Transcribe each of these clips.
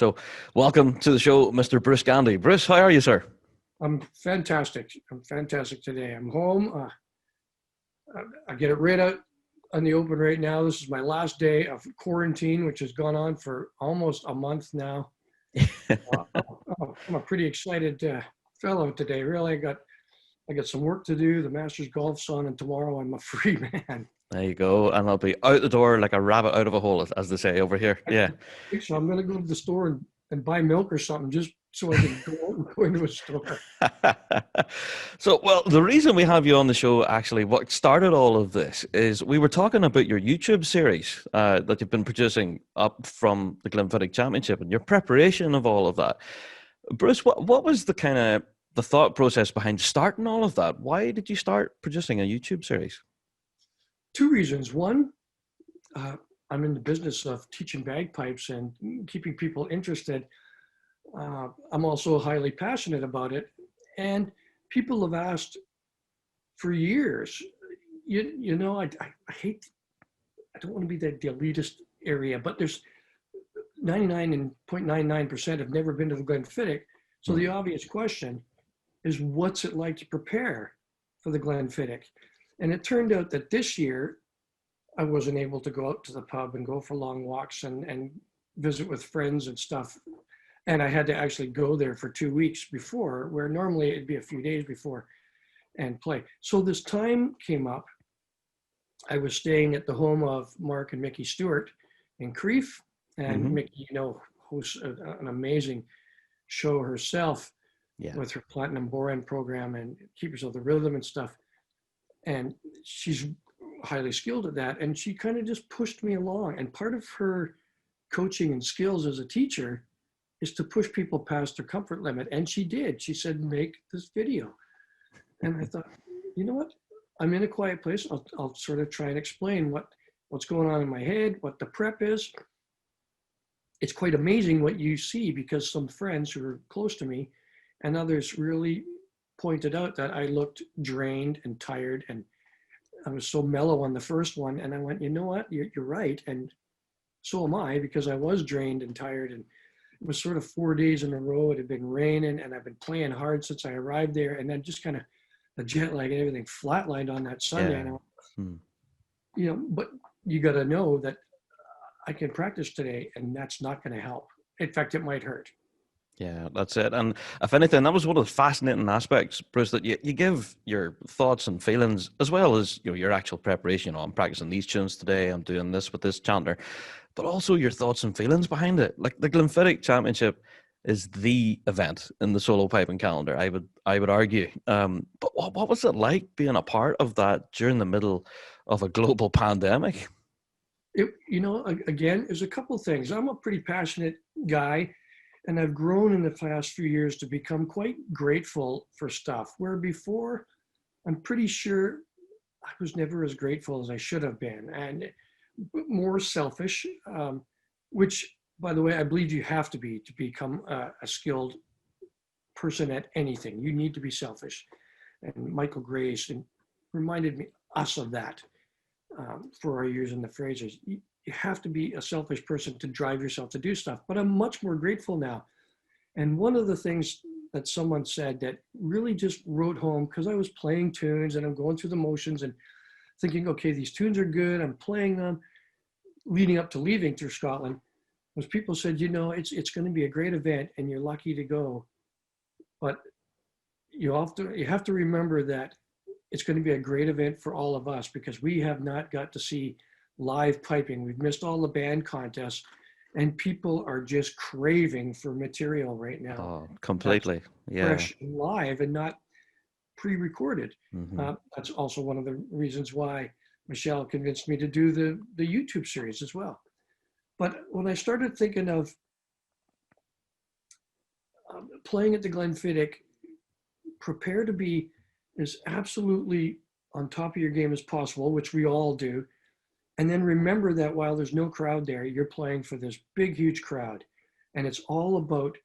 So, welcome to the show, Mr. Bruce Gandy. Bruce, how are you, sir? I'm fantastic. I'm fantastic today. I'm home. I get it right out on the open right now. This is my last day of quarantine, which has gone on for almost a month now. I'm a pretty excited fellow today. Really, I got some work to do. The Masters golf's on, and tomorrow I'm a free man. There you go. And I'll be out the door like a rabbit out of a hole, as they say over here. Yeah. So I'm going to go to the store and buy milk or something just so I can go into a store. So, well, the reason we have you on the show, actually, what started all of this is we were talking about your YouTube series that you've been producing up from the Glymphatic Championship and your preparation of all of that. Bruce, what was the kind of the thought process behind starting all of that? Why did you start producing a YouTube series? Two reasons. One, I'm in the business of teaching bagpipes and keeping people interested. I'm also highly passionate about it. And people have asked for years, I hate, I don't want to be the elitist area, but there's 99.99% have never been to the Glenfiddich. So the obvious question is, what's it like to prepare for the Glenfiddich? And it turned out that this year, I wasn't able to go out to the pub and go for long walks and visit with friends and stuff. And I had to actually go there for 2 weeks before, where normally it'd be a few days before and play. So this time came up. I was staying at the home of Mark and Mickey Stewart in Crieff. And Mickey, hosts an amazing show herself with her Platinum Boran program and Keepers of the Rhythm and stuff. And she's highly skilled at that. And she kind of just pushed me along. And part of her coaching and skills as a teacher is to push people past their comfort limit. And she did. She said, make this video. And I thought, you know what? I'm in a quiet place. I'll sort of try and explain what's going on in my head, what the prep is. It's quite amazing what you see, because some friends who are close to me and others really pointed out that I looked drained and tired, and I was so mellow on the first one. And I went, you know what, you're right. And so am I, because I was drained and tired. And it was sort of 4 days in a row. It had been raining and I've been playing hard since I arrived there. And then just kind of the jet lag and everything flatlined on that Sunday. And I went, but you got to know that I can practice today, and that's not going to help. In fact, it might hurt. Yeah, that's it. And if anything, that was one of the fascinating aspects, Bruce, that you give your thoughts and feelings as well as your actual preparation. I'm practicing these tunes today, I'm doing this with this chanter, but also your thoughts and feelings behind it. Like the Glymphatic Championship is the event in the solo piping calendar, I would argue. But what was it like being a part of that during the middle of a global pandemic? Again, there's a couple of things. I'm a pretty passionate guy, and I've grown in the past few years to become quite grateful for stuff, where before I'm pretty sure I was never as grateful as I should have been, and more selfish, which, by the way, I believe you have to be to become a skilled person at anything. You need to be selfish. And Michael Grace reminded us of that. For our years in the Frasers, you have to be a selfish person to drive yourself to do stuff. But I'm much more grateful now. And one of the things that someone said that really just wrote home, because I was playing tunes and I'm going through the motions and thinking, okay, these tunes are good, I'm playing them, leading up to leaving through Scotland, was people said, it's going to be a great event and you're lucky to go. But you have to remember that it's going to be a great event for all of us, because we have not got to see live piping. We've missed all the band contests, and people are just craving for material right now. Oh, completely. Yeah. Fresh and live and not pre-recorded. That's also one of the reasons why Michelle convinced me to do the YouTube series as well. But when I started thinking of playing at the Glenfiddich, prepare to be as absolutely on top of your game as possible, which we all do. And then remember that while there's no crowd there, you're playing for this big, huge crowd. And it's all about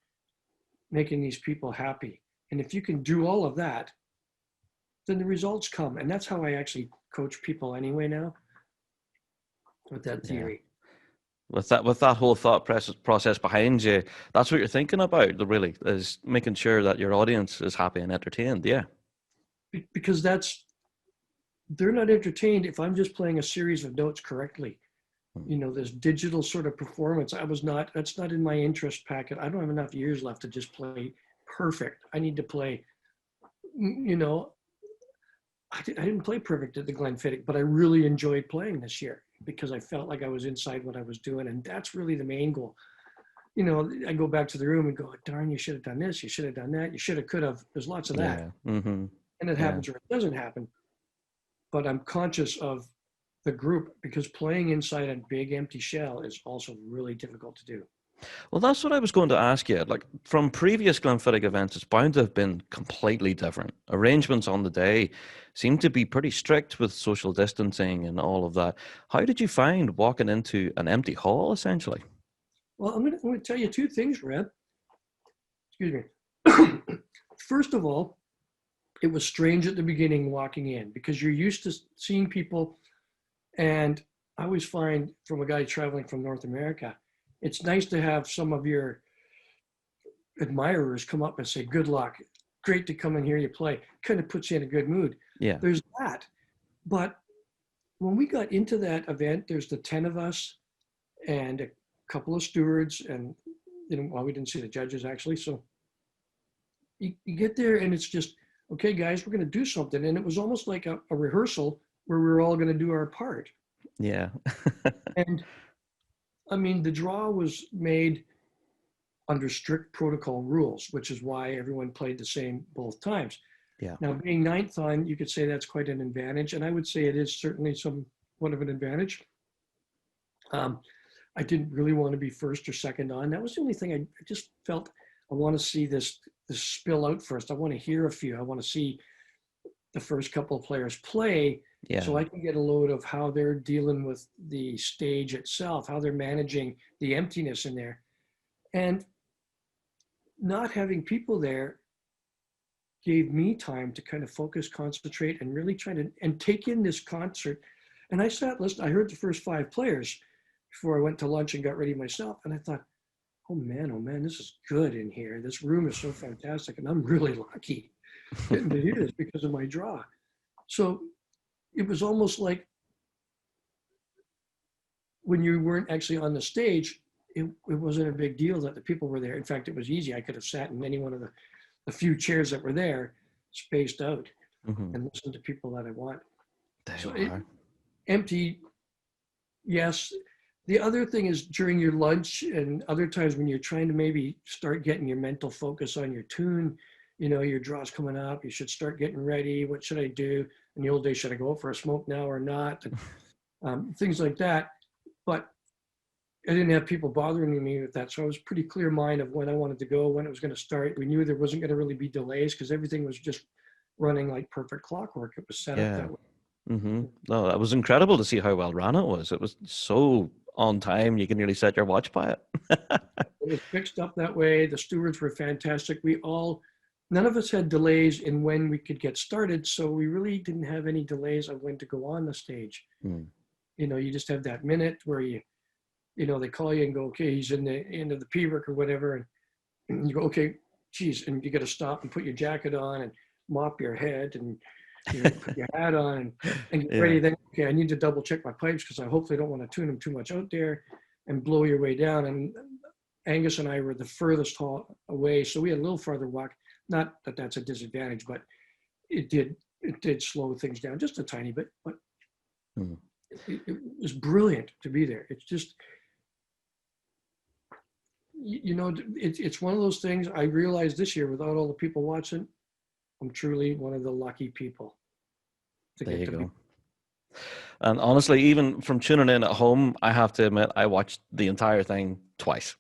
making these people happy. And if you can do all of that, then the results come. And that's how I actually coach people anyway now, with that theory. With that whole process behind you, that's what you're thinking about, really, is making sure that your audience is happy and entertained. Yeah. Because they're not entertained if I'm just playing a series of notes correctly. This digital sort of performance, that's not in my interest packet. I don't have enough years left to just play perfect. I need to play, I didn't play perfect at the Glenfiddich, but I really enjoyed playing this year because I felt like I was inside what I was doing. And that's really the main goal. I go back to the room and go, darn, you should have done this. You should have done that. You should have, could have. There's lots of that. Yeah. Mm-hmm. And it happens or it doesn't happen. But I'm conscious of the group because playing inside a big empty shell is also really difficult to do. Well, that's what I was going to ask you. Like from previous Glenfiddich events, it's bound to have been completely different. Arrangements on the day seem to be pretty strict with social distancing and all of that. How did you find walking into an empty hall, essentially? Well, I'm going to tell you two things, Red. Excuse me. First of all, it was strange at the beginning walking in because you're used to seeing people. And I always find from a guy traveling from North America, it's nice to have some of your admirers come up and say, good luck. Great to come and hear you play. Kind of puts you in a good mood. Yeah. There's that. But when we got into that event, there's the 10 of us and a couple of stewards and, well, we didn't see the judges actually. So you get there and it's just, okay, guys, we're going to do something. And it was almost like a rehearsal where we were all going to do our part. Yeah. And I mean, the draw was made under strict protocol rules, which is why everyone played the same both times. Yeah. Now, being ninth on, you could say that's quite an advantage. And I would say it is certainly somewhat of an advantage. I didn't really want to be first or second on. That was the only thing I just felt I want to see this spill out first. I want to hear a few. I want to see the first couple of players play so I can get a load of how they're dealing with the stage itself, how they're managing the emptiness in there. And not having people there gave me time to kind of focus, concentrate, and really try to and take in this concert. And I sat listening. I heard the first 5 players before I went to lunch and got ready myself. And I thought, oh man, this is good in here. This room is so fantastic. And I'm really lucky getting to hear this because of my draw. So it was almost like when you weren't actually on the stage, it wasn't a big deal that the people were there. In fact, it was easy. I could have sat in any one of the few chairs that were there, spaced out, and listened to people that I want. Empty, yes. The other thing is during your lunch and other times when you're trying to maybe start getting your mental focus on your tune, your draw's coming up, you should start getting ready. What should I do? In the old days, should I go for a smoke now or not? And, things like that. But I didn't have people bothering me with that. So I was pretty clear mind of when I wanted to go, when it was going to start. We knew there wasn't going to really be delays because everything was just running like perfect clockwork. It was set up that way. No, that was incredible to see how well ran it was. It was so on time, you can nearly set your watch by it. It was fixed up that way. The stewards were fantastic. None of us had delays in when we could get started. So we really didn't have any delays on when to go on the stage. You just have that minute where they call you and go, okay, he's in the end of the Pubert or whatever. And you go, okay, geez. And you got to stop and put your jacket on and mop your head and put your hat on and get ready. Then, okay, I need to double check my pipes because I hopefully don't want to tune them too much out there and blow your way down. And Angus and I were the furthest away. So we had a little farther walk. Not that that's a disadvantage, but it did slow things down just a tiny bit, but it was brilliant to be there. It's just, it's one of those things I realized this year without all the people watching, I'm truly one of the lucky people. There you go. And honestly, even from tuning in at home, I have to admit, I watched the entire thing twice.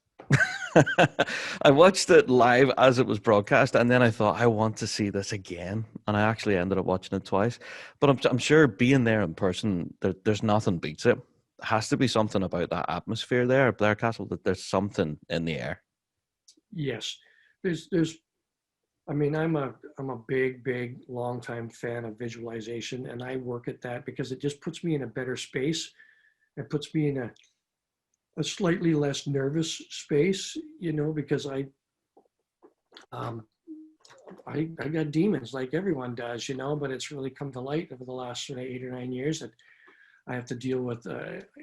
I watched it live as it was broadcast, and then I thought, I want to see this again. And I actually ended up watching it twice. But I'm sure being there in person, there's nothing beats it. Has to be something about that atmosphere there at Blair Castle, that there's something in the air. Yes. I'm a big, long time fan of visualization, and I work at that because it just puts me in a better space. It puts me in a slightly less nervous space, you know, because I got demons like everyone does, you know, but it's really come to light over the last sort of 8 or 9 years that I have to deal with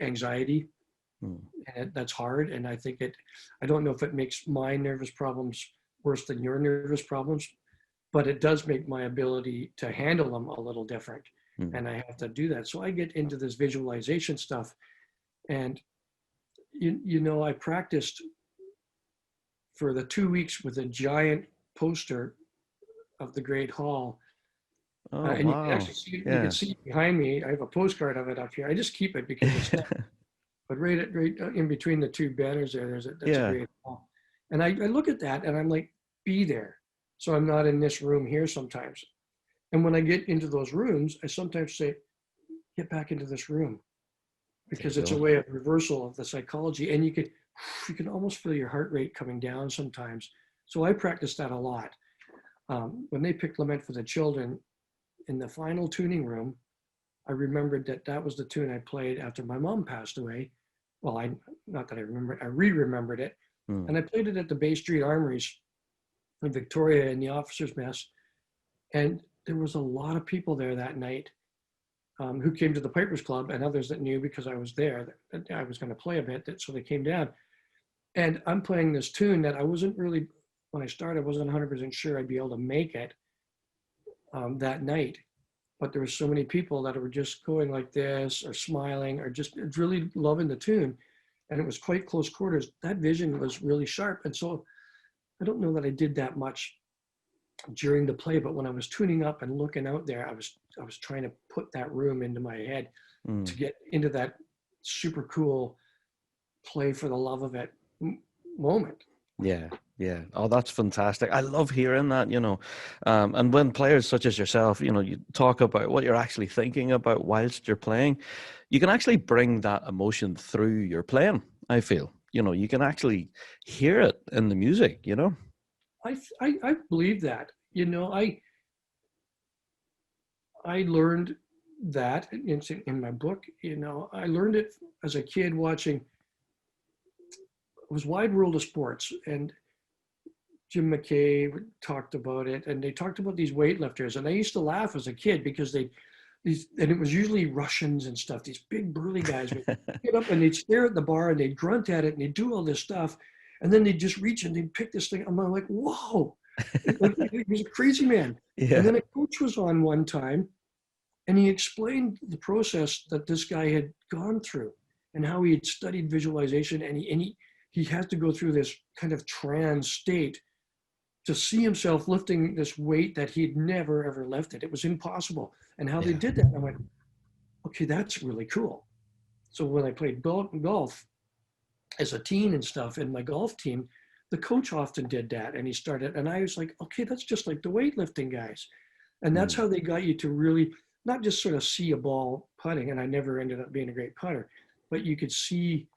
anxiety, and that's hard. And I don't know if it makes my nervous problems worse than your nervous problems, but it does make my ability to handle them a little different. And I have to do that. So I get into this visualization stuff, and you know, I practiced for the 2 weeks with a giant poster of the Great Hall. Oh, And you can wow. actually see, you Yeah. can see behind me, I have a postcard of it up here. I just keep it because it's not, but right in between the two banners there, that's a Yeah. Great Hall. And I look at that and I'm like, be there. So I'm not in this room here sometimes. And when I get into those rooms, I sometimes say, get back into this room, because it's a way of reversal of the psychology. And you can almost feel your heart rate coming down sometimes. So I practice that a lot. When they picked Lament for the Children in the final tuning room, I remembered that was the tune I played after my mom passed away. Well, not that I remember, I re-remembered it. And I played it at the Bay Street Armories in Victoria in the officers' mess. And there was a lot of people there that night who came to the Pipers Club, and others that knew because I was there that I was going to play a bit, so they came down. And I'm playing this tune that I wasn't really, when I started, I wasn't 100% sure I'd be able to make it that night. But there were so many people that were just going like this or smiling or just really loving the tune. And it was quite close quarters. That vision was really sharp. And so I don't know that I did that much during the play, but when I was tuning up and looking out there, I was trying to put that room into my head to get into that super cool play for the love of it moment. Yeah, yeah. Oh, that's fantastic. I love hearing that, you know. And when players such as yourself, you know, you talk about what you're actually thinking about whilst you're playing, you can actually bring that emotion through your playing, I feel. You know, you can actually hear it in the music, you know? I believe that. You know, I learned that in my book. You know, I learned it as a kid watching. It was Wide World of Sports, and Jim McKay talked about it, and they talked about these weightlifters, and I used to laugh as a kid because and it was usually Russians and stuff. These big burly guys would get up and they'd stare at the bar and they'd grunt at it and they'd do all this stuff, and then they'd just reach and they'd pick this thing. I'm like, whoa! He was a crazy man. And Yeah. then a coach was on one time, and he explained the process that this guy had gone through and how he had studied visualization, and he had to go through this kind of trance state to see himself lifting this weight that he'd never ever lifted. It was impossible. And how they did that, I went, okay, that's really cool. So when I played golf as a teen and stuff in my golf team, the coach often did that. And he started, and I was like, okay, that's just like the weightlifting guys. And that's how they got you to really not just sort of see a ball putting. And I never ended up being a great putter, but you could see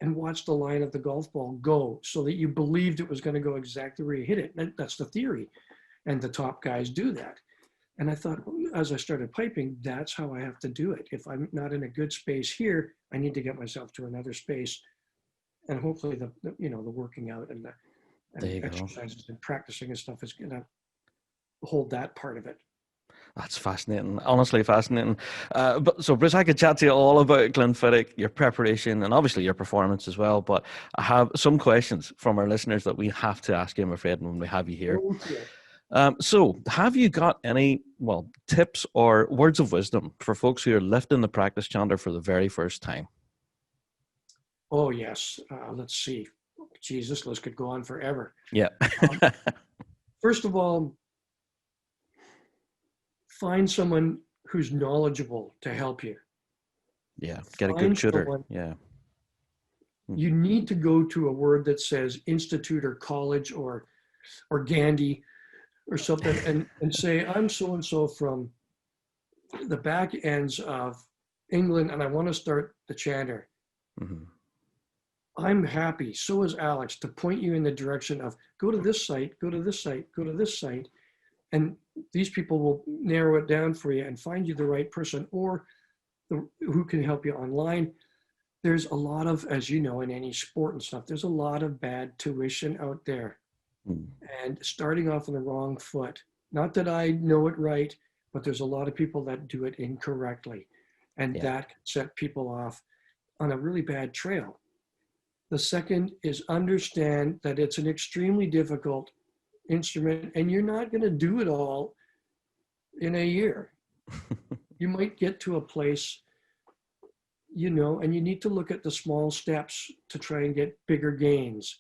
and watch the line of the golf ball go so that you believed it was going to go exactly where you hit it. That's the theory. And the top guys do that. And I thought, as I started piping, that's how I have to do it. If I'm not in a good space here, I need to get myself to another space. And hopefully the working out and the exercises and practicing and stuff is going to hold that part of it. That's fascinating, honestly fascinating. But so, Bruce, I could chat to you all about Glenfiddich, your preparation, and obviously your performance as well. But I have some questions from our listeners that we have to ask you, I'm afraid, when we have you here. So, have you got any tips or words of wisdom for folks who are lifting the practice chanter for the very first time? Oh yes, let's see. Jesus, this could go on forever. Yeah. First of all, find someone who's knowledgeable to help you. Yeah, get a good tutor. Yeah. You need to go to a word that says institute or college or Gandy or something and say, I'm so-and-so from the back ends of England and I want to start the chanter. I'm happy, so is Alex, to point you in the direction of go to this site, go to this site, go to this site. And these people will narrow it down for you and find you the right person or who can help you online. there's a lot of, as you know, in any sport and stuff, there's a lot of bad tuition out there. Mm. And starting off on the wrong foot, not that I know it right, but there's a lot of people that do it incorrectly. And Yeah. that can set people off on a really bad trail. The second is understand that it's an extremely difficult instrument and you're not going to do it all in a year. You might get to a place, you know, and you need to look at the small steps to try and get bigger gains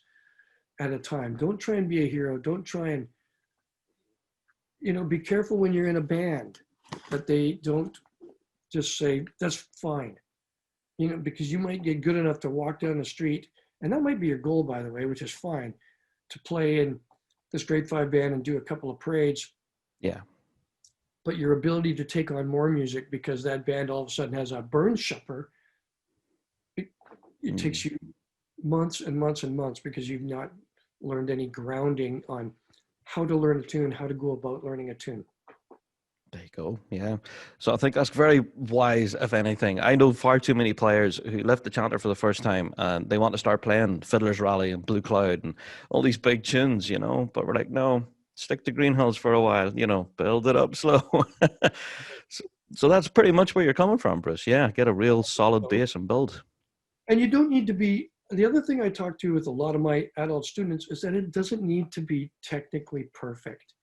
at a time. Don't try and be a hero. Don't try and, you know, be careful when you're in a band that they don't just say, that's fine, you know, because you might get good enough to walk down the street. And that might be your goal, by the way, which is fine, to play in this grade 5 band and do a couple of parades. Yeah. But your ability to take on more music because that band all of a sudden has a burn shuffer, it takes you months and months and months because you've not learned any grounding on how to learn a tune, how to go about learning a tune. There you go. Yeah. So I think that's very wise, if anything. I know far too many players who left the Chanter for the first time and they want to start playing Fiddler's Rally and Blue Cloud and all these big tunes, you know, but we're like, no, stick to Green Hills for a while, you know, build it up slow. so that's pretty much where you're coming from, Bruce. Yeah. Get a real solid base and build. And you don't need to be, the other thing I talk to with a lot of my adult students is that it doesn't need to be technically perfect.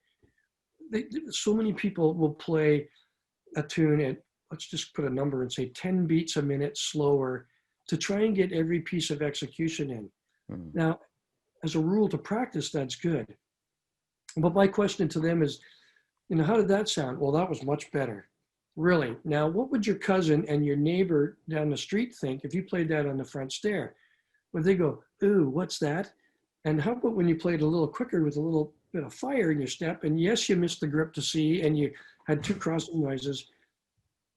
So many people will play a tune at, let's just put a number and say 10 beats a minute slower to try and get every piece of execution in. Now, as a rule to practice, that's good. But my question to them is, you know, how did that sound? Well, that was much better. Really? Now, what would your cousin and your neighbor down the street think if you played that on the front stair? Would they go, ooh, what's that? And how about when you played a little quicker with a little bit of fire in your step? And yes, you missed the grip to C and you had 2 crossing noises,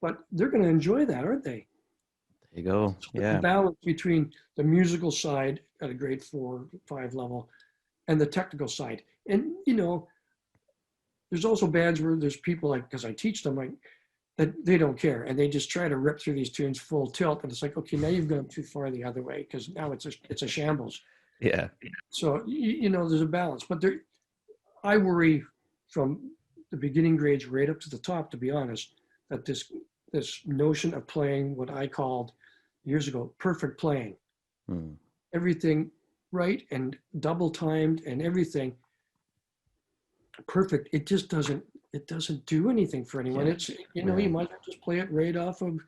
but they're going to enjoy that, aren't they? There you go. So Yeah. the balance between the musical side at a grade 4, 5 level and the technical side. And, you know, there's also bands where there's people like, because I teach them, like, that they don't care and they just try to rip through these tunes full tilt. And it's like, okay, now you've gone too far the other way because now it's a shambles. Yeah. So, you know, there's a balance. But there, I worry from the beginning grades right up to the top, to be honest, that this notion of playing what I called years ago perfect playing, everything right and double timed and everything perfect, it just doesn't do anything for anyone. It's, you know, you might just play it right off of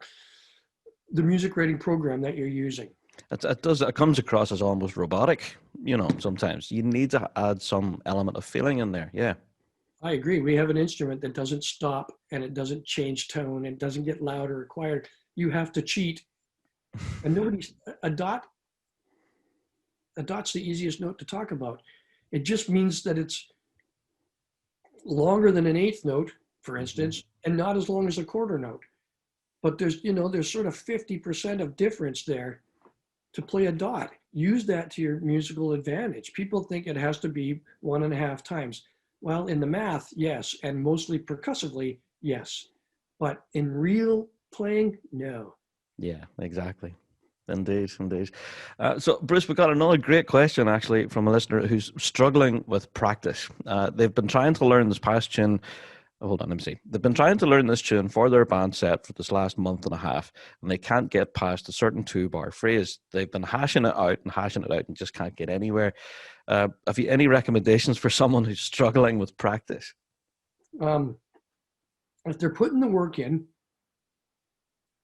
the music rating program that you're using. It comes across as almost robotic, you know, sometimes. You need to add some element of feeling in there. Yeah. I agree. We have an instrument that doesn't stop and it doesn't change tone and doesn't get louder or quieter. You have to cheat. And a dot's the easiest note to talk about. It just means that it's longer than an eighth note, for instance, and not as long as a quarter note. But there's sort of 50% of difference there to play a dot. Use that to your musical advantage. People think it has to be 1.5 times. Well, in the math, yes, and mostly percussively, yes. But in real playing, no. Yeah, exactly. Indeed. So, Bruce, we got another great question, actually, from a listener who's struggling with practice. They've been trying to learn this past tune. Hold on, let me see. They've been trying to learn this tune for their band set for this last month and a half, and they can't get past a certain 2-bar phrase. They've been hashing it out and just can't get anywhere. Have you any recommendations for someone who's struggling with practice? If they're putting the work in,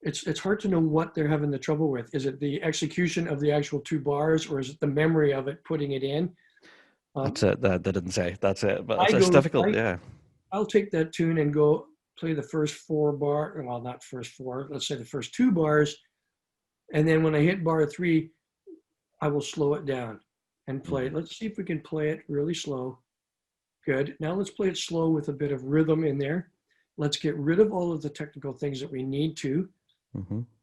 it's hard to know what they're having the trouble with. Is it the execution of the actual 2 bars, or is it the memory of it, putting it in? That's it. That didn't say. That's it. But it's difficult. Yeah. I'll take that tune and go play the first 4 bar. Well, not first 4. Let's say the first 2 bars, and then when I hit bar 3, I will slow it down and play it. Let's see if we can play it really slow. Good. Now let's play it slow with a bit of rhythm in there. Let's get rid of all of the technical things that we need to.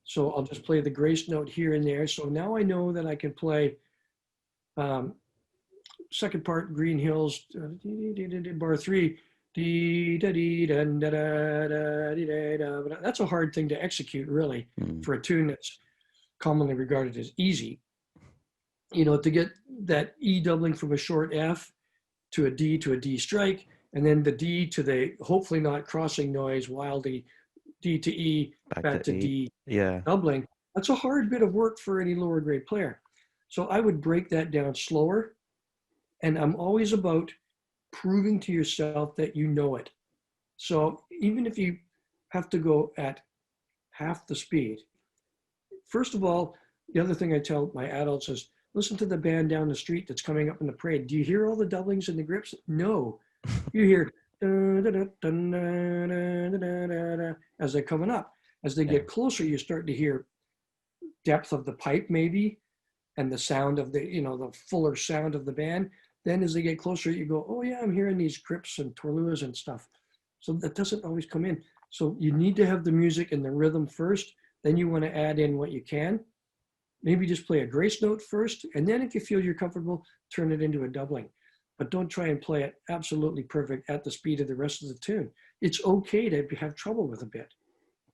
So I'll just play the grace note here and there. So now I know that I can play second part, Green Hills, bar 3. That's a hard thing to execute, really, for a tune that's commonly regarded as easy. You know, to get that E doubling from a short F to a D strike, and then the D to the hopefully not crossing noise, while the D to E back to E. D Yeah. doubling. That's a hard bit of work for any lower grade player. So I would break that down slower. And I'm always about proving to yourself that you know it. So even if you have to go at half the speed, first of all, the other thing I tell my adults is listen to the band down the street that's coming up in the parade. Do you hear all the doublings and the grips? No. You hear as they're coming up. As they get closer, you start to hear depth of the pipe maybe, and the sound of the, you know, the fuller sound of the band. Then as they get closer, you go, oh yeah, I'm hearing these grips and twirluas and stuff. So that doesn't always come in. So you need to have the music and the rhythm first. Then you want to add in what you can. Maybe just play a grace note first. And then if you feel you're comfortable, turn it into a doubling. But don't try and play it absolutely perfect at the speed of the rest of the tune. It's okay to have trouble with a bit.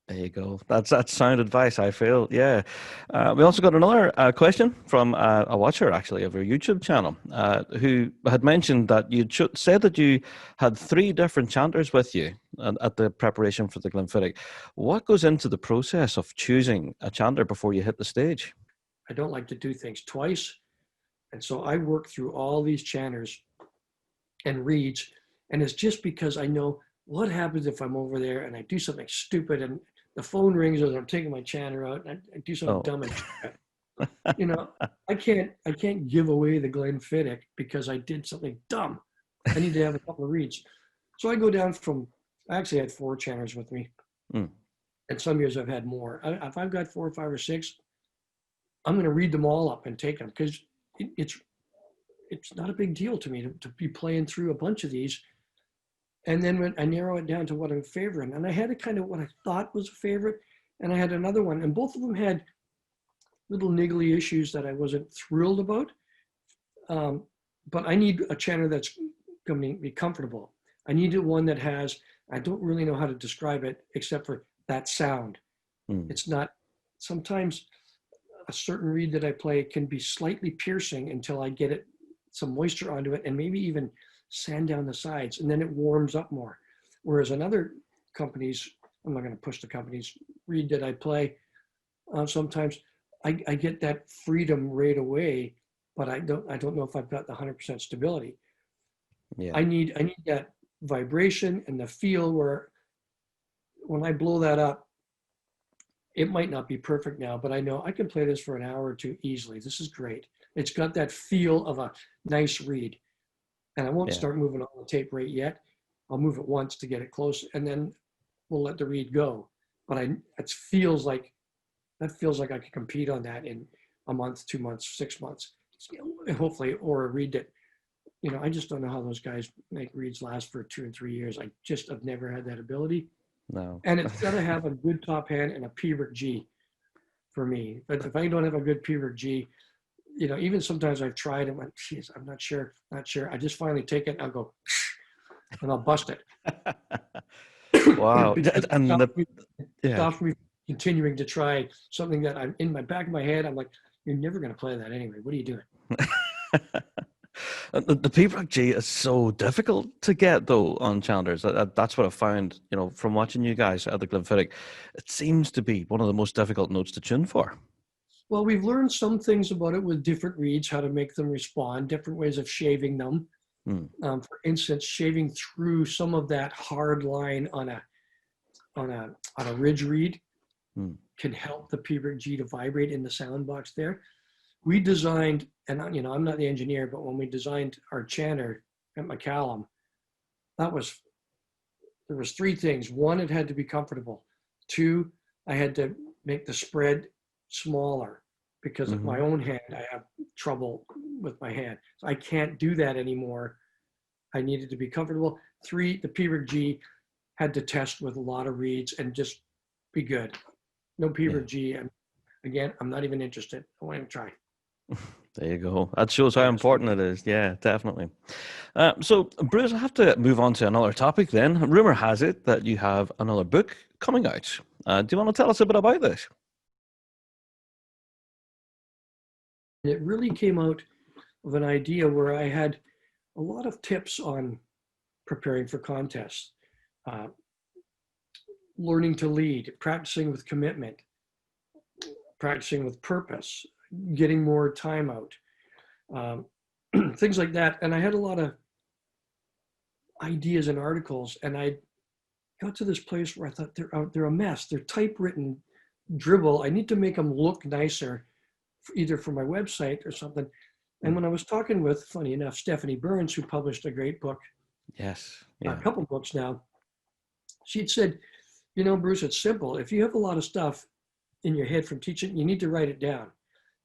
There you go. That's sound advice, I feel. Yeah. We also got another question from a watcher, actually, of your YouTube channel, who had mentioned that you said that you had 3 different chanters with you at the preparation for the Glymphatic. What goes into the process of choosing a chanter before you hit the stage? I don't like to do things twice. And so I work through all these chanters and reads. And it's just because I know what happens if I'm over there and I do something stupid and the phone rings as I'm taking my chanter out and I do something dumb and stupid. You know, I can't give away the Glenfiddich because I did something dumb. I need to have a couple of reads. So I go down from, I actually had 4 chanters with me. And some years I've had more. If I've got 4 or 5 or 6, I'm going to read them all up and take them because it's not a big deal to me to be playing through a bunch of these. And then when I narrow it down to what I'm favoring, and I had a kind of what I thought was a favorite, and I had another one, and both of them had little niggly issues that I wasn't thrilled about. But I need a chanter that's going to be comfortable. I needed one that has, I don't really know how to describe it except for that sound. It's not, sometimes a certain reed that I play can be slightly piercing until I get it, some moisture onto it, and maybe even sand down the sides, and then it warms up more. Whereas another companies, I'm not going to push the companies, reed that I play, sometimes I get that freedom right away, but I don't know if I've got the 100% stability. Yeah. I need that vibration and the feel where when I blow that up, it might not be perfect now, but I know I can play this for an hour or 2 easily. This is great. It's got that feel of a nice reed. And I won't start moving on the tape rate yet. I'll move it once to get it close, and then we'll let the reed go. But it feels like I can compete on that in a month, 2 months, 6 months, hopefully, or a reed that, you know, I just don't know how those guys make reeds last for 2 and 3 years. I've never had that ability. No. And it's got to have a good top hand and a Pubert G for me. But if I don't have a good Pubert G, you know, even sometimes I've tried and went, geez, I'm not sure. I just finally take it and I'll go, and I'll bust it. Wow. And stops me continuing to try something that I'm in my back of my head. I'm like, you're never going to play that anyway. What are you doing? The Pubert G is so difficult to get though on chanters. That's what I found, you know, from watching you guys at the Glymphatic. It seems to be one of the most difficult notes to tune for. Well, we've learned some things about it with different reeds, how to make them respond, different ways of shaving them. For instance, shaving through some of that hard line on a ridge reed can help the Pubert G to vibrate in the sound box there. We designed, and you know, I'm not the engineer, but when we designed our chanter at McCallum, there was 3 things. 1, it had to be comfortable. 2, I had to make the spread smaller because of my own hand. I have trouble with my hand. So I can't do that anymore. I needed to be comfortable. 3, the Pubert G had to test with a lot of reeds and just be good. No Pubert G. Again, I'm not even interested. I won't even try. There you go. That shows how important it is. Yeah, definitely. So, Bruce, I have to move on to another topic then. Rumor has it that you have another book coming out. Do you want to tell us a bit about this? it really came out of an idea where I had a lot of tips on preparing for contests, uh, learning to lead, practicing with commitment, practicing with purpose, getting more time out, um, things like that. And I had a lot of ideas and articles, and I got to this place where I thought they're a mess. They're typewritten dribble. I need to make them look nicer, either for my website or something. And when I was talking with, funny enough, Stephanie Burns, who published a great book, Yes. a Yeah. couple books now, she'd said, you know, Bruce, it's simple. If you have a lot of stuff in your head from teaching, you need to write it down.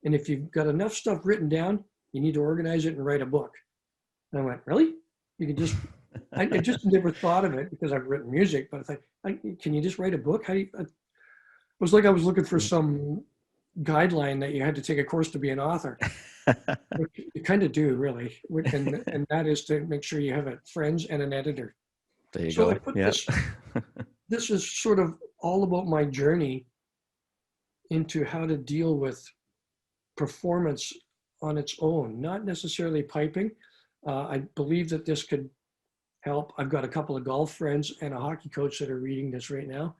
And if you've got enough stuff written down, you need to organize it and write a book. And I went, really? You can just, I just never thought of it because I've written music, but I thought, can you just write a book? How do you, it was like I was looking for some guideline that you had to take a course to be an author. You kind of do, really. And that is to make sure you have friends and an editor. There you So go. I put Yeah. this is sort of all about my journey into how to deal with performance on its own, not necessarily piping. I believe that this could help. I've got a couple of golf friends and a hockey coach that are reading this right now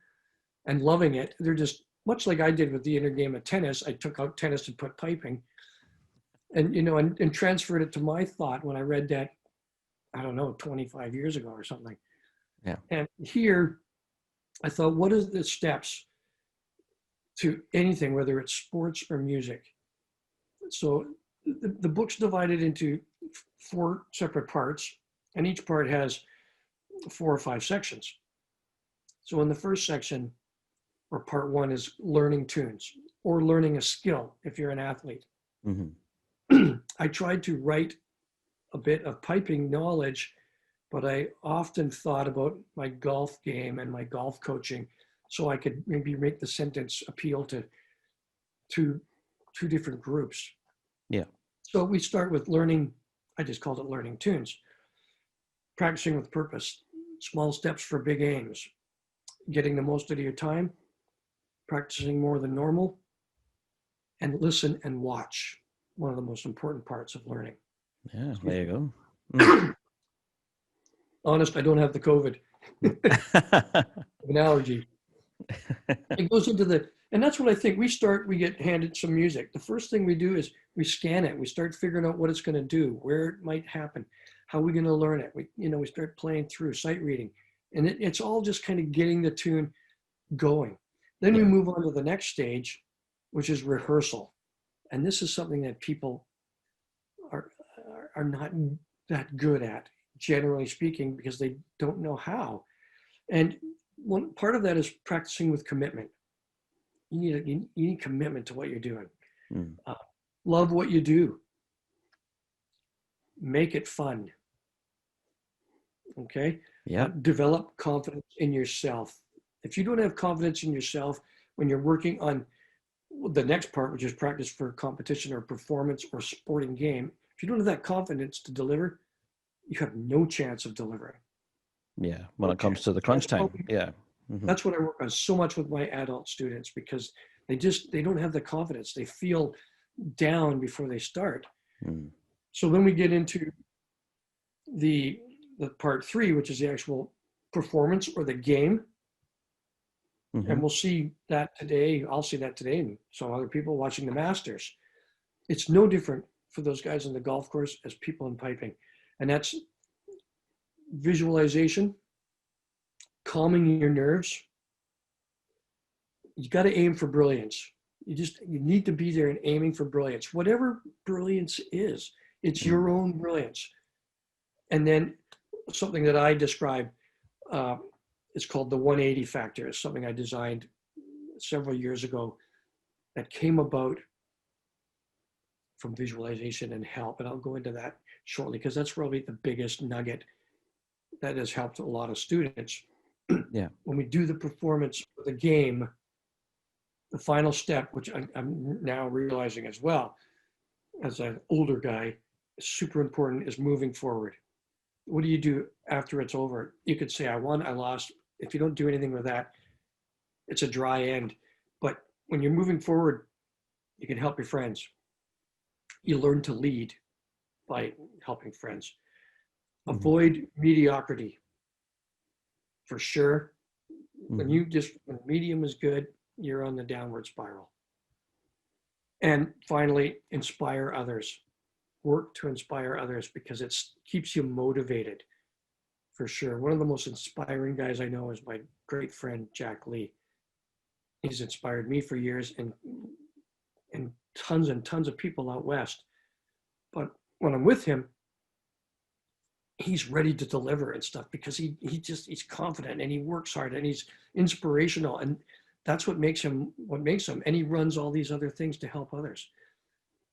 and loving it. They're just much like I did with the inner game of tennis. I took out tennis and put piping, and and transferred it to my thought when I read that, I don't know, 25 years ago or something. Yeah. And here I thought, what are the steps to anything, whether it's sports or music? So the book's divided into 4 separate parts, and each part has 4 or 5 sections. So in the first section, or part 1, is learning tunes or learning a skill if you're an athlete. Mm-hmm. I tried to write a bit of piping knowledge, but I often thought about my golf game and my golf coaching, so I could maybe make the sentence appeal to 2 different groups. Yeah. So we start with learning, I just called it learning tunes. Practicing with purpose, small steps for big aims, getting the most out of your time, practicing more than normal, and listen and watch, one of the most important parts of learning. Yeah, there you go. Honest, I don't have the COVID. An allergy. It goes into and that's what I think. We get handed some music. The first thing we do is we scan it. We start figuring out what it's going to do, where it might happen, how we're going to learn it. We start playing through sight reading, and it's all just kind of getting the tune going. Then we move on to the next stage, which is rehearsal. And this is something that people are not that good at, generally speaking, because they don't know how. And one part of that is practicing with commitment. You need commitment to what you're doing. Love what you do. Make it fun. Okay? Yeah. Develop confidence in yourself. If you don't have confidence in yourself when you're working on the next part, which is practice for competition or performance or sporting game, if you don't have that confidence to deliver, you have no chance of delivering. Yeah, when it comes to the crunch time. Yeah. Mm-hmm. That's what I work on so much with my adult students, because they don't have the confidence. They feel down before they start. So then we get into the part 3, which is the actual performance or the game. And we'll see that today. I'll see that today, and some other people watching the Masters. It's no different for those guys on the golf course as people in piping. And that's visualization, calming your nerves. You got to aim for brilliance. You need to be there and aiming for brilliance. Whatever brilliance is, it's your own brilliance. And then something that I describe, it's called the 180 factor. It's something I designed several years ago that came about from visualization and help. And I'll go into that shortly, because that's probably the biggest nugget that has helped a lot of students. Yeah. When we do the performance for the game, the final step, which I'm now realizing as well, as an older guy, is super important, is moving forward. What do you do after it's over? You could say, I won, I lost. If you don't do anything with that, it's a dry end. But when you're moving forward, you can help your friends. You learn to lead by helping friends. Avoid mediocrity, for sure. When medium is good, you're on the downward spiral. And finally, inspire others. Work to inspire others because it keeps you motivated, for sure. One of the most inspiring guys I know is my great friend, Jack Lee. He's inspired me for years and tons of people out west. But when I'm with him, he's ready to deliver and stuff because he's confident and he works hard and he's inspirational, and that's what makes him. And he runs all these other things to help others.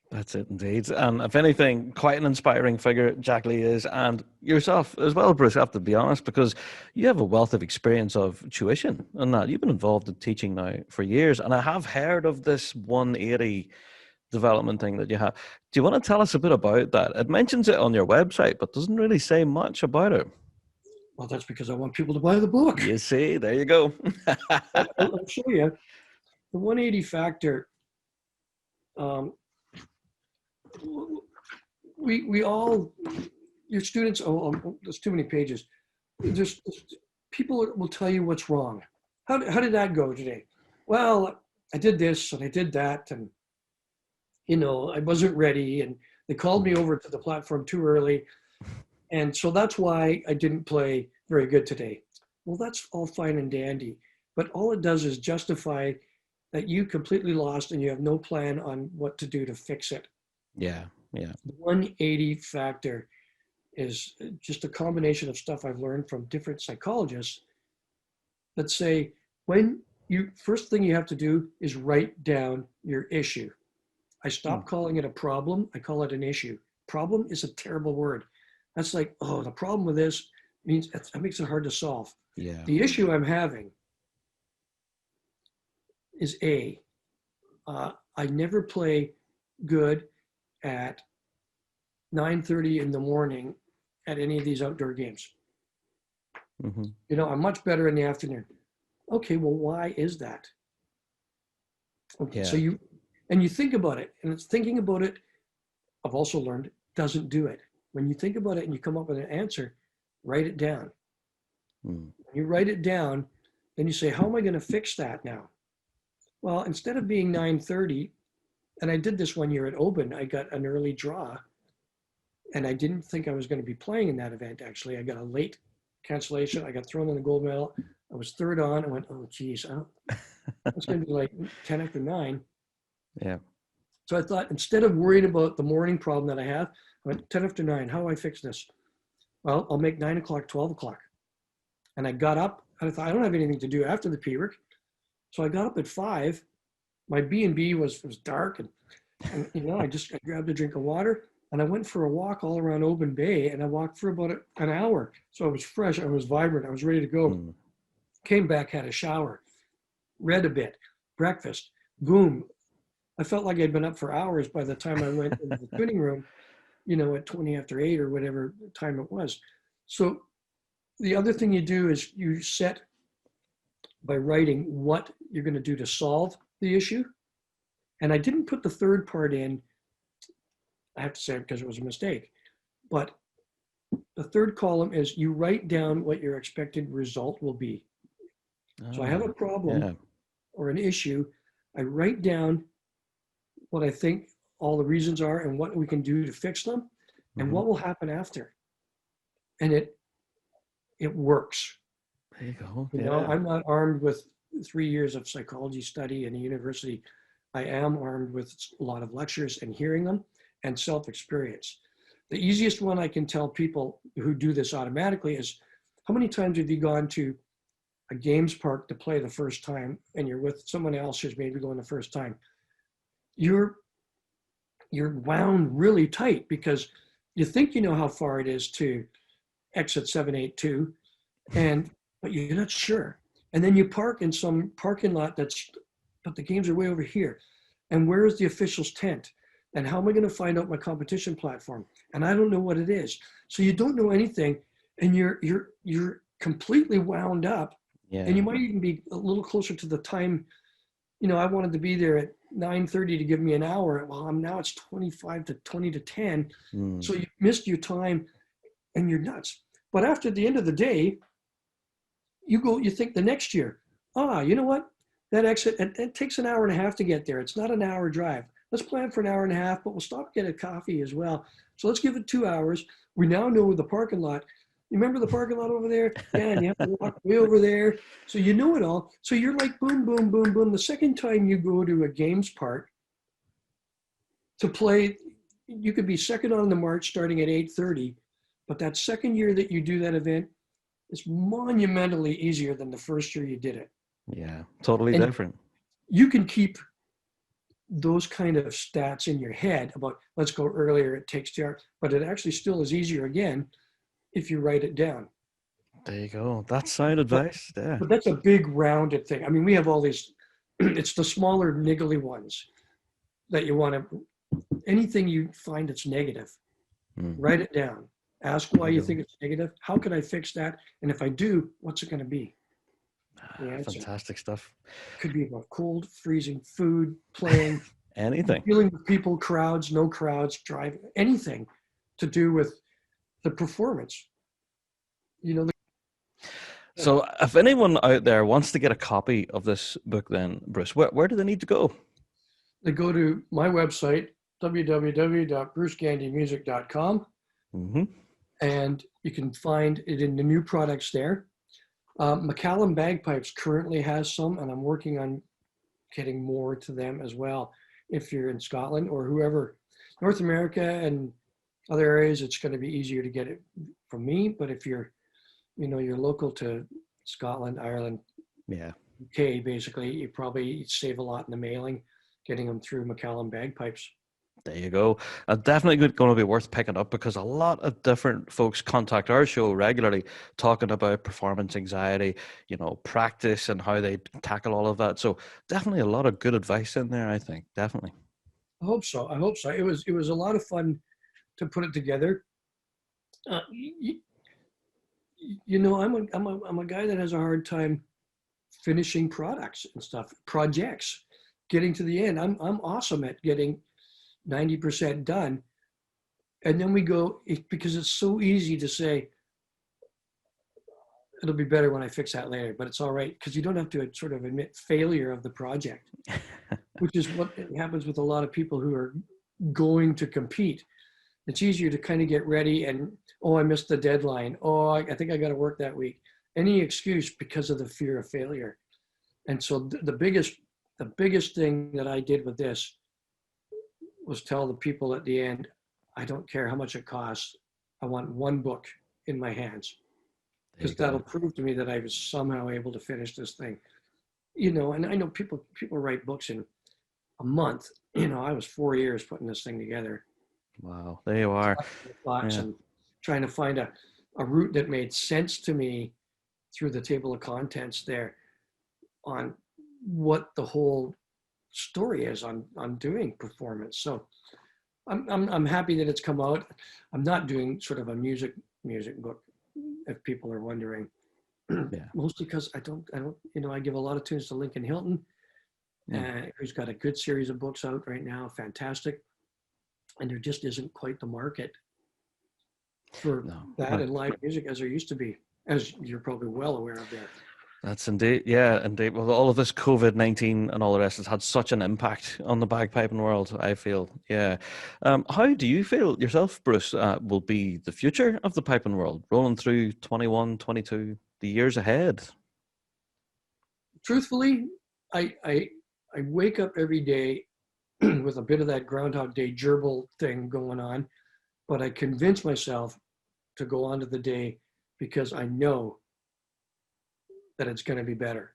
That's it indeed. And if anything, quite an inspiring figure Jack Lee is, and yourself as well, Bruce, I have to be honest, because you have a wealth of experience of tuition and that. You've been involved in teaching now for years, and I have heard of this 180 development thing that you have. Do you want to tell us a bit about that? It mentions it on your website, but doesn't really say much about it. Well, that's because I want people to buy the book. You see, there you go. I'll show you. The 180 factor, we all, your students, there's too many pages. There's people will tell you what's wrong. How did that go today? Well, I did this and I did that, and I wasn't ready, and they called me over to the platform too early. And so that's why I didn't play very good today. Well, that's all fine and dandy, but all it does is justify that you completely lost and you have no plan on what to do to fix it. Yeah. The 180 factor is just a combination of stuff I've learned from different psychologists that say, first thing you have to do is write down your issue. I stopped calling it a problem. I call it an issue. Problem is a terrible word. That's like, the problem with this means that makes it hard to solve. Yeah. The issue I'm having is I never play good at 9:30 in the morning at any of these outdoor games. I'm much better in the afternoon. Okay, well, why is that? Okay, so you think about it, and it's thinking about it, I've also learned, doesn't do it. When you think about it and you come up with an answer, write it down. When you write it down, then you say, how am I going to fix that now? Well, instead of being 9:30, and I did this one year at Open, I got an early draw, and I didn't think I was going to be playing in that event, actually. I got a late cancellation. I got thrown in the gold medal. I was third on. I went, oh, geez, it's going to be like 10 after 9. Yeah. So I thought, instead of worrying about the morning problem that I have, I went 10 after 9. How do I fix this? Well, I'll make 9 o'clock, 12 o'clock. And I got up, and I thought, I don't have anything to do after the Pubert. So I got up at 5. My B&B was dark, and I grabbed a drink of water, and I went for a walk all around Oban Bay, and I walked for about an hour. So I was fresh, I was vibrant, I was ready to go. Came back, had a shower, read a bit, breakfast, boom. I felt like I'd been up for hours by the time I went into the tuning room, at 20 after 8 or whatever time it was. So the other thing you do is you set by writing what you're going to do to solve the issue. And I didn't put the third part in, I have to say, because it was a mistake. But the third column is you write down what your expected result will be. So I have a problem or an issue. I write down what I think all the reasons are and what we can do to fix them and what will happen after. And it works. There you go. I'm not armed with 3 years of psychology study in a university. I am armed with a lot of lectures and hearing them and self-experience. The easiest one I can tell people who do this automatically is, how many times have you gone to a games park to play the first time and you're with someone else who's maybe going the first time? You're wound really tight because you think you know how far it is to exit 782, but you're not sure. And then you park in some parking lot but the games are way over here. And where is the official's tent? And how am I going to find out my competition platform? And I don't know what it is. So you don't know anything, and you're completely wound up. Yeah. And you might even be a little closer to the time. I wanted to be there at 9:30 to give me an hour. Well, now it's 25 to 20 to 10. So Mm. you missed your time and you're nuts. But after the end of the day, you think the next year, you know what? That exit, it takes an hour and a half to get there. It's not an hour drive. Let's plan for an hour and a half, but we'll stop and get a coffee as well. So let's give it 2 hours. We now know the parking lot. You remember the parking lot over there? Yeah, and you have to walk way over there. So you know it all. So you're like boom, boom, boom, boom. The second time you go to a games park to play, you could be second on the march starting at 8:30, but that second year that you do that event is monumentally easier than the first year you did it. Yeah, totally And different. you can keep those kind of stats in your head about let's go earlier, it takes 2 hours, but it actually still is easier again if you write it down. There you go. That's sound But, advice. Yeah. but that's a big rounded thing. I mean, we have all these, it's the smaller niggly ones that you want to, anything you find that's negative, write it down. Ask why you think it's negative. How can I fix that? And if I do, what's it going to be? The answer Fantastic stuff. could be about cold, freezing, food, playing, Anything. dealing with people, crowds, no crowds, driving, anything to do with the performance. You know, So if anyone out there wants to get a copy of this book, then Bruce, where do they need to go? they go to my website, www.brucegandymusic.com, Mm-hmm. and you can find it in the new products there. McCallum Bagpipes currently has some, and I'm working on getting more to them as well. If you're in Scotland or whoever, North America and other areas, it's going to be easier to get it from me. But if you're local to Scotland, Ireland, Yeah. UK, basically, you probably save a lot in the mailing, getting them through McCallum Bagpipes. There you go. Definitely going to be worth picking up because a lot of different folks contact our show regularly talking about performance anxiety, practice and how they tackle all of that. So definitely a lot of good advice in there, I think. Definitely. I hope so. It was a lot of fun to put it together. I'm a guy that has a hard time finishing projects, getting to the end. I'm awesome at getting 90% done. And then we go, because it's so easy to say, it'll be better when I fix that later, but it's all right because you don't have to sort of admit failure of the project, which is what happens with a lot of people who are going to compete. It's easier to kind of get ready and, I missed the deadline. I think I got to work that week. Any excuse because of the fear of failure. And so the biggest thing that I did with this was tell the people at the end, I don't care how much it costs. I want one book in my hands because that'll prove to me that I was somehow able to finish this thing. And I know people write books in a month. I was 4 years putting this thing together. Wow, there you are. And trying to find a route that made sense to me through the table of contents there on what the whole story is on doing performance. So I'm happy that it's come out. I'm not doing sort of a music book, if people are wondering. Mostly because I don't I give a lot of tunes to Lincoln Hilton, who's got a good series of books out right now, fantastic. And there just isn't quite the market for that in live music as there used to be, as you're probably well aware of there. That's indeed. Well, all of this COVID-19 and all the rest has had such an impact on the bagpiping world, I feel. Yeah. How do you feel yourself, Bruce, will be the future of the piping world, rolling through 21, 22, the years ahead? Truthfully, I wake up every day with a bit of that Groundhog Day gerbil thing going on, but I convince myself to go on to the day because I know that it's going to be better.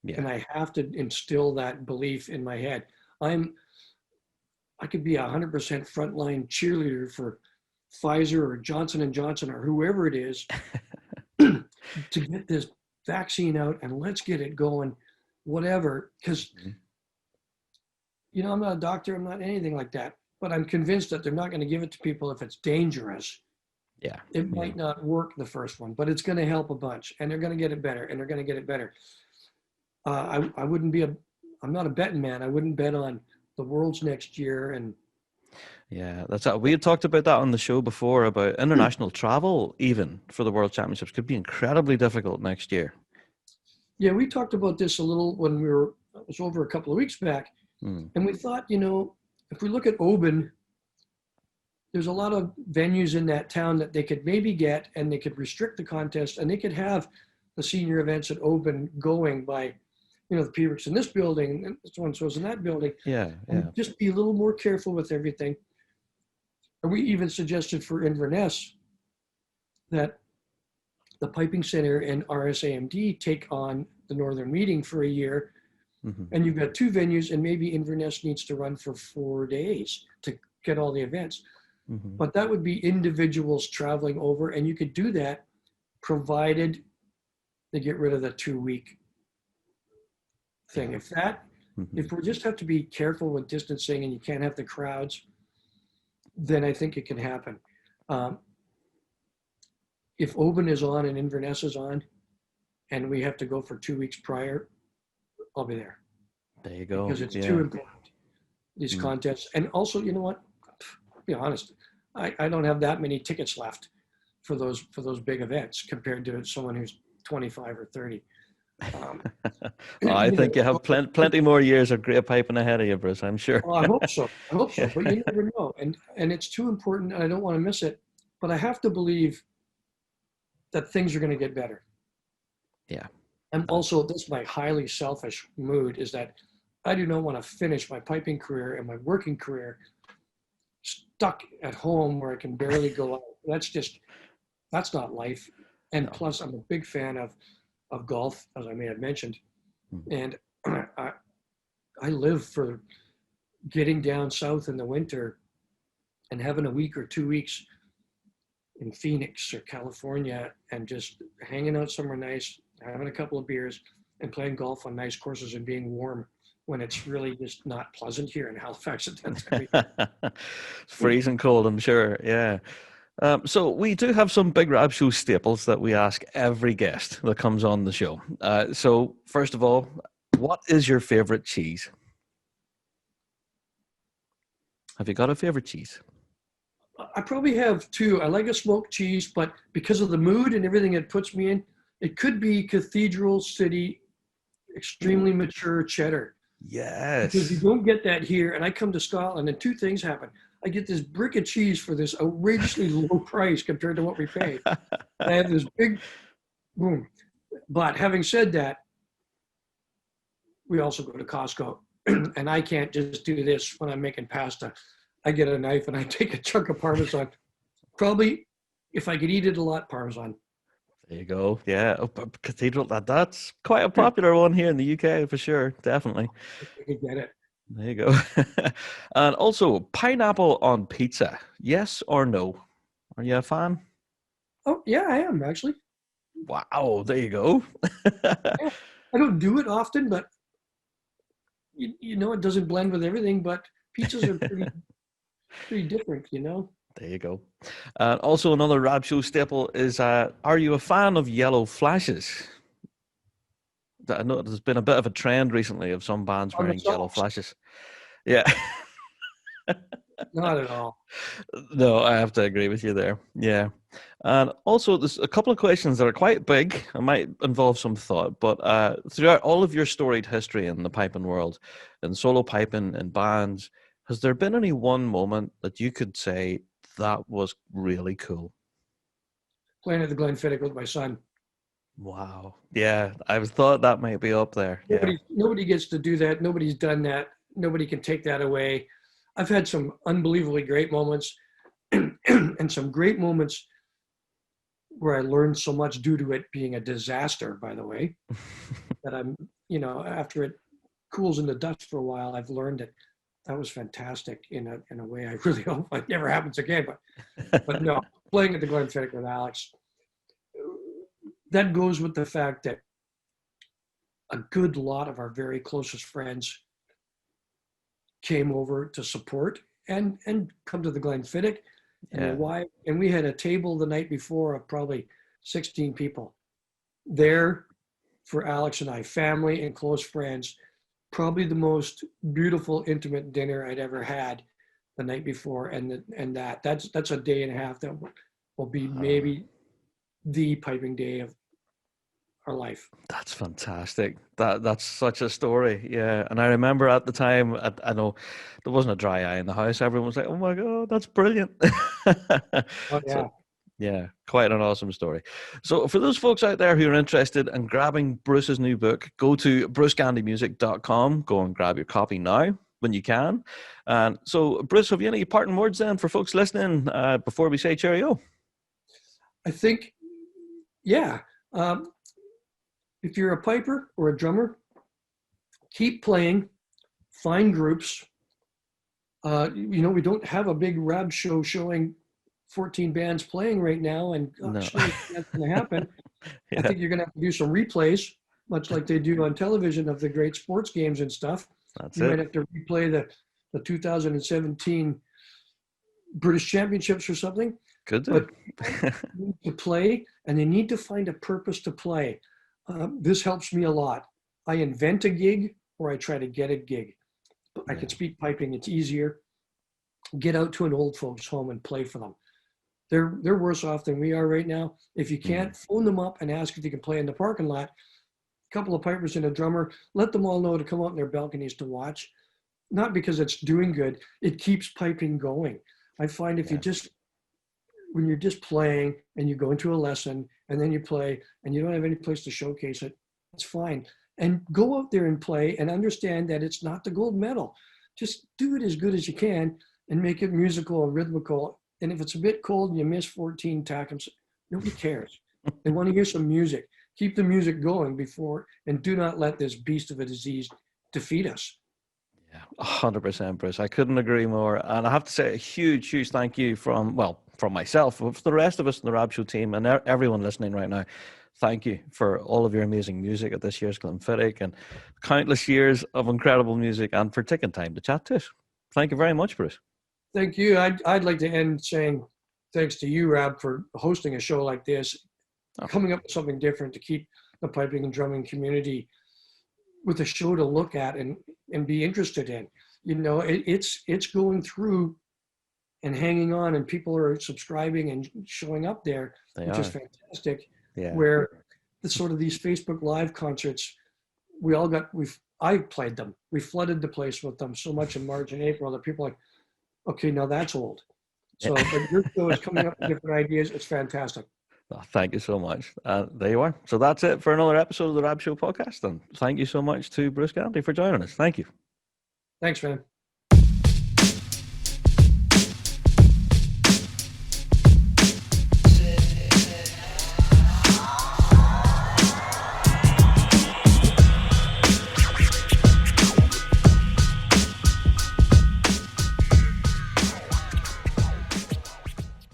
Yeah. And I have to instill that belief in my head. I could be 100% frontline cheerleader for Pfizer or Johnson & Johnson or whoever it is to get this vaccine out and let's get it going, whatever. Because, I'm not a doctor, I'm not anything like that, but I'm convinced that they're not going to give it to people if it's dangerous. Yeah. It might not work the first one, but it's going to help a bunch and they're going to get it better and they're going to get it better. I wouldn't be a I'm not a betting man. I wouldn't bet on the Worlds next year. And Yeah, that's it. We had talked about that on the show before about international travel, even for the World Championships, could be incredibly difficult next year. yeah, we talked about this a little when it was over a couple of weeks back. Mm. And we thought, if we look at Oban, there's a lot of venues in that town that they could maybe get, and they could restrict the contest, and they could have the senior events at Oban going by, the Pubert's in this building, and so and so's in that building. Yeah, yeah. And just be a little more careful with everything. And we even suggested for Inverness that the Piping Center and RSAMD take on the Northern Meeting for a year. Mm-hmm. And you've got two venues, and maybe Inverness needs to run for 4 days to get all the events. Mm-hmm. But that would be individuals traveling over, and you could do that provided they get rid of the 2-week thing. If we just have to be careful with distancing and you can't have the crowds, then I think it can happen. If Oban is on and Inverness is on, and we have to go for 2 weeks prior, I'll be there. There you go. Because it's too important, these contests. And also, you know what? Be honest, I don't have that many tickets left for those big events compared to someone who's 25 or 30. I think you have plenty more years of great piping ahead of you, Bruce, I'm sure. Well, I hope so. But you never know. And it's too important, and I don't want to miss it. But I have to believe that things are going to get better. Yeah. And also, this is my highly selfish mood, is that I do not want to finish my piping career and my working career stuck at home where I can barely go out. That's not life. And plus, I'm a big fan of golf, as I may have mentioned. And I live for getting down south in the winter and having a week or 2 weeks in Phoenix or California and just hanging out somewhere nice, having a couple of beers and playing golf on nice courses and being warm when it's really just not pleasant here in Halifax at that time. It's freezing cold, I'm sure. Yeah. So we do have some Big Rab Show staples that we ask every guest that comes on the show. So first of all, what is your favorite cheese? Have you got a favorite cheese? I probably have two. I like a smoked cheese, but because of the mood and everything it puts me in, it could be Cathedral City, extremely mature cheddar. Yes. Because you don't get that here. And I come to Scotland and two things happen. I get this brick of cheese for this outrageously low price compared to what we pay. I have this big boom. But having said that, we also go to Costco. And I can't just do this when I'm making pasta. I get a knife and I take a chunk of Parmesan. Probably, if I could eat it a lot, Parmesan. There you go. Yeah, Cathedral. That's quite a popular one here in the UK for sure. Definitely. I could get it. There you go. And also, pineapple on pizza. Yes or no? Are you a fan? Oh, yeah, I am actually. Wow, there you go. Yeah, I don't do it often, but it doesn't blend with everything, but pizzas are pretty different, There you go. And also another Rab Show staple is, are you a fan of yellow flashes? I know there's been a bit of a trend recently of some bands wearing yellow flashes. Yeah. Not at all. No, I have to agree with you there. Yeah. And also, there's a couple of questions that are quite big. It might involve some thought, but throughout all of your storied history in the piping world, in solo piping and bands, has there been any one moment that you could say that was really cool? Playing at the Glenfiddich with my son. Wow. Yeah, I thought that might be up there. Nobody gets to do that. Nobody's done that. Nobody can take that away. I've had some unbelievably great moments and some great moments where I learned so much due to it being a disaster, by the way, that I'm, after it cools in the dust for a while, I've learned that was fantastic in a way I really hope it never happens again. But no, playing at the Glenfiddich with Alex, that goes with the fact that a good lot of our very closest friends came over to support and come to the Glenfiddich. And we had a table the night before of probably 16 people there for Alex and I, family and close friends. probably the most beautiful, intimate dinner I'd ever had the night before, and that's a day and a half that will be maybe the piping day of our life. That's fantastic. That's such a story. Yeah. And I remember at the time, I know there wasn't a dry eye in the house. Everyone was like, "Oh my God, that's brilliant." Oh So yeah. yeah, quite an awesome story. So for those folks out there who are interested in grabbing Bruce's new book, go to brucegandymusic.com. Go and grab your copy now when you can. And so, Bruce, have you any parting words then for folks listening before we say cheerio? I think, yeah. If you're a piper or a drummer, keep playing, find groups. We don't have a big rab show showing 14 bands playing right now, and No. gosh, that's going to happen. I Yeah, think you're going to have to do some replays, much like they do on television of the great sports games and stuff. that's You might it. have to replay the 2017 British Championships or something. Good do. But need to play, and they need to find a purpose to play. This helps me a lot. I invent a gig or I try to get a gig. I can speak piping, it's easier. Get out to an old folks home and play for them. They're worse off than we are right now. If you can't, phone them up and ask if you can play in the parking lot. A couple of pipers and a drummer, let them all know to come out in their balconies to watch. Not because it's doing good, it keeps piping going. I find if you just, when you're just playing and you go into a lesson and then you play and you don't have any place to showcase it, it's fine. And go out there and play and understand that it's not the gold medal. Just do it as good as you can and make it musical and rhythmical. And if it's a bit cold and you miss 14 tackums, nobody cares. They want to hear some music. Keep the music going before, and do not let this beast of a disease defeat us. Yeah, 100%, Bruce. I couldn't agree more. And I have to say a huge, huge thank you from myself, for the rest of us in the Rab Show team, and everyone listening right now. Thank you for all of your amazing music at this year's Glymphatic and countless years of incredible music, and for taking time to chat to us. Thank you very much, Bruce. Thank you. I'd like to end saying thanks to you, Rab, for hosting a show like this, coming up with something different to keep the piping and drumming community with a show to look at and be interested in. It's going through and hanging on, and people are subscribing and showing up there, which is fantastic. Yeah. Where the sort of these Facebook Live concerts, I played them. We flooded the place with them so much in March and April that people are like, okay, now that's old. So, but your show is coming up with different ideas. It's fantastic. Oh, thank you so much. There you are. So that's it for another episode of the Rab Show podcast. And thank you so much to Bruce Gandy for joining us. Thank you. Thanks, man.